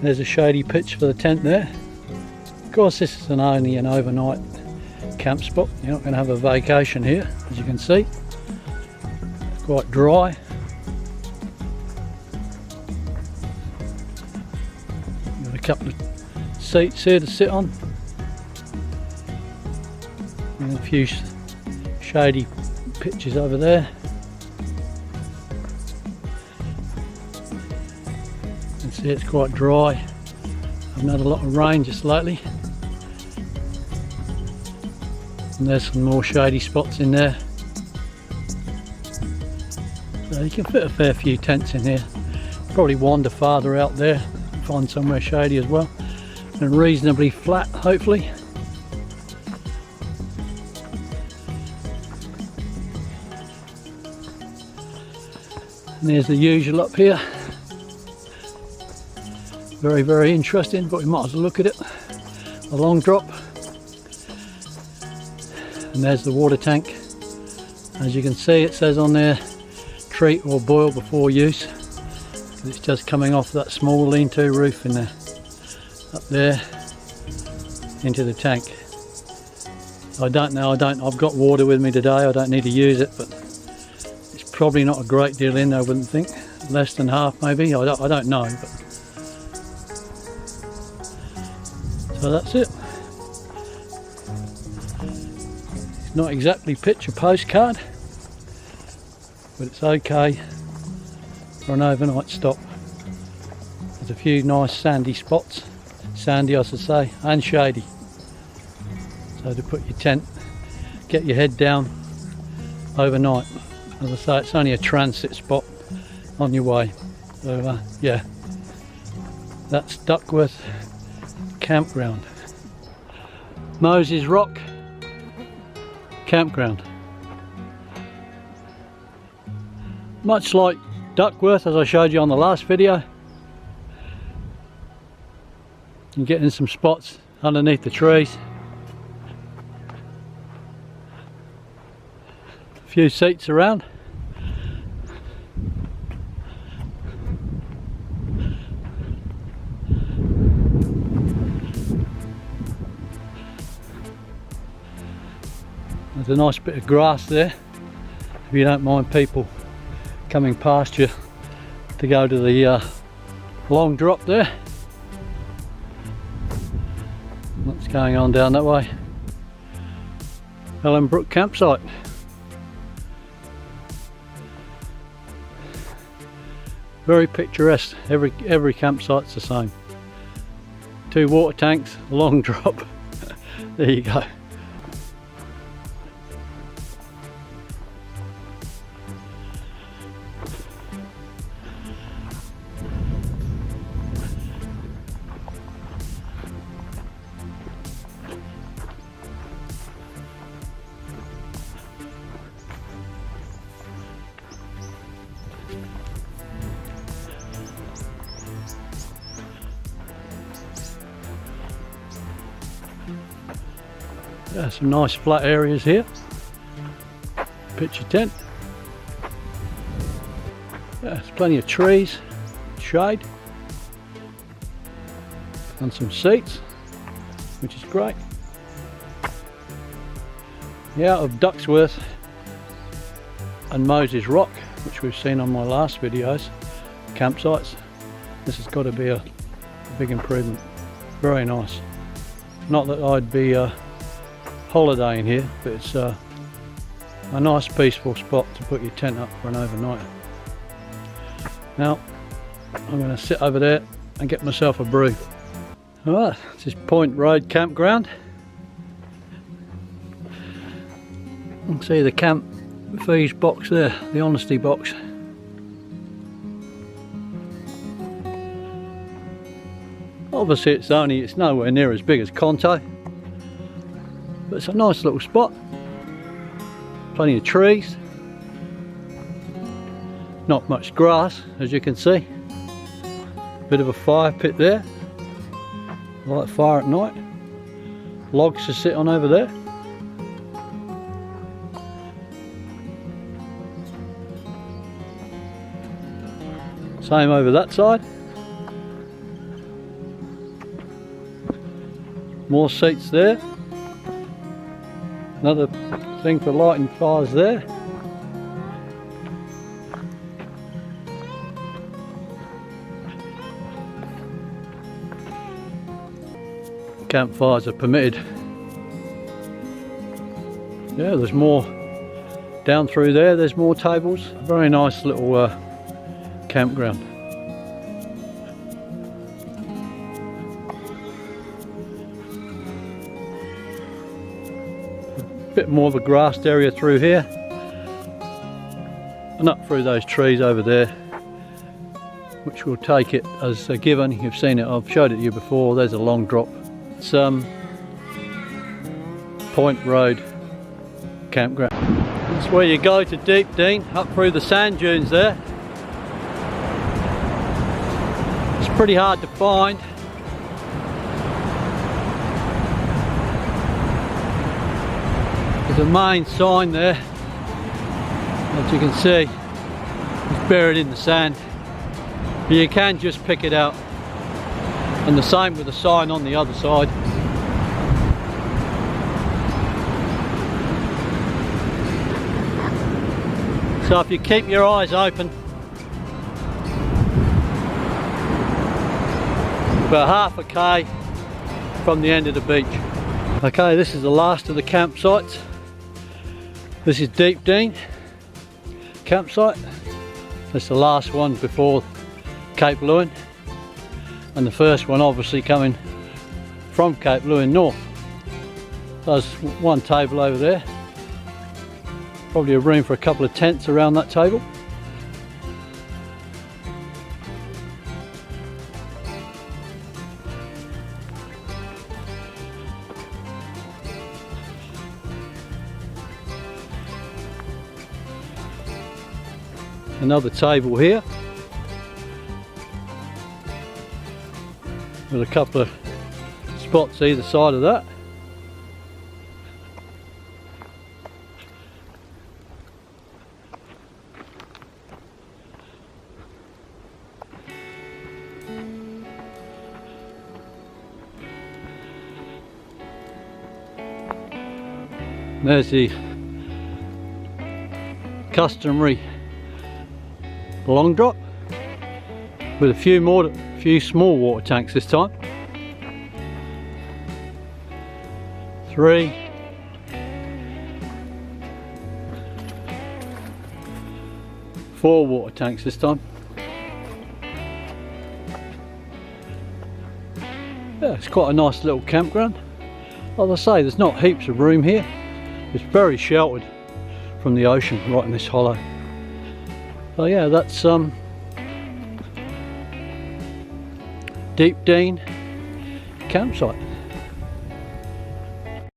There's a shady pitch for the tent there. Of course, this is only an overnight camp spot. You're not going to have a vacation here, as you can see. It's quite dry. Got a couple of seats here to sit on. And a few shady pitches over there. You can see it's quite dry. I've had a lot of rain just lately. And there's some more shady spots in there. So you can fit a fair few tents in here. Probably wander farther out there, find somewhere shady as well. And reasonably flat, hopefully. And there's the usual up here. Very, very interesting, but we might as well look at it. A long drop. And there's the water tank. As you can see, it says on there, treat or boil before use. It's just coming off that small lean-to roof in there. Up there, into the tank. I don't know, I've got water with me today, I don't need to use it, but it's probably not a great deal in there, I wouldn't think. Less than half maybe, I don't know. But. So that's it. It's not exactly picture postcard, but it's okay for an overnight stop. There's a few nice sandy spots, sandy I should say, and shady. So to put your tent, get your head down overnight. As I say, it's only a transit spot on your way. So yeah, that's Duckworth Campground. Moses Rock Campground. Much like Duckworth, as I showed you on the last video. You get in some spots underneath the trees. A few seats around. There's a nice bit of grass there, if you don't mind people coming past you to go to the long drop there. What's going on down that way? Ellenbrook campsite. Very picturesque. Every campsite's the same. 2 water tanks, a long drop. There you go. Yeah, some nice flat areas here. Pitch your tent. Yeah, there's plenty of trees, shade, and some seats, which is great. Yeah, out of Duckworth and Moses Rock, which we've seen on my last videos, campsites, this has got to be a big improvement. Very nice. Not that I'd be holidaying here, but it's a nice peaceful spot to put your tent up for an overnight. Now I'm going to sit over there and get myself a brew. Alright, this is Point Road Campground. You can see the camp fees box there, the honesty box. Obviously it's nowhere near as big as Conto, but it's a nice little spot. Plenty of trees. Not much grass, as you can see. Bit of a fire pit there. Light fire at night. Logs to sit on over there. Same over that side. More seats there. Another thing for lighting fires there. Campfires are permitted. Yeah, there's more down through there. There's more tables. Very nice little campground. A bit more of a grassed area through here, and up through those trees over there, which will take it as a given. You've seen it, I've showed it to you before. There's a long drop. It's Point Road campground. That's where you go to Deepdene, up through the sand dunes there. It's pretty hard to find. There's a main sign there, as you can see, it's buried in the sand. But you can just pick it out. And the same with the sign on the other side. So if you keep your eyes open, about half a K from the end of the beach. Okay, this is the last of the campsites. This is Deepdene campsite. That's the last one before Cape Lewin, and the first one obviously coming from Cape Lewin north. There's one table over there. Probably a room for a couple of tents around that table. Another table here with a couple of spots either side of that. There's the customary long drop with a few small water tanks this time. 3, 4 water tanks this time. Yeah, it's quite a nice little campground. As I say, there's not heaps of room here. It's very sheltered from the ocean right in this hollow. So yeah, that's Deepdene campsite.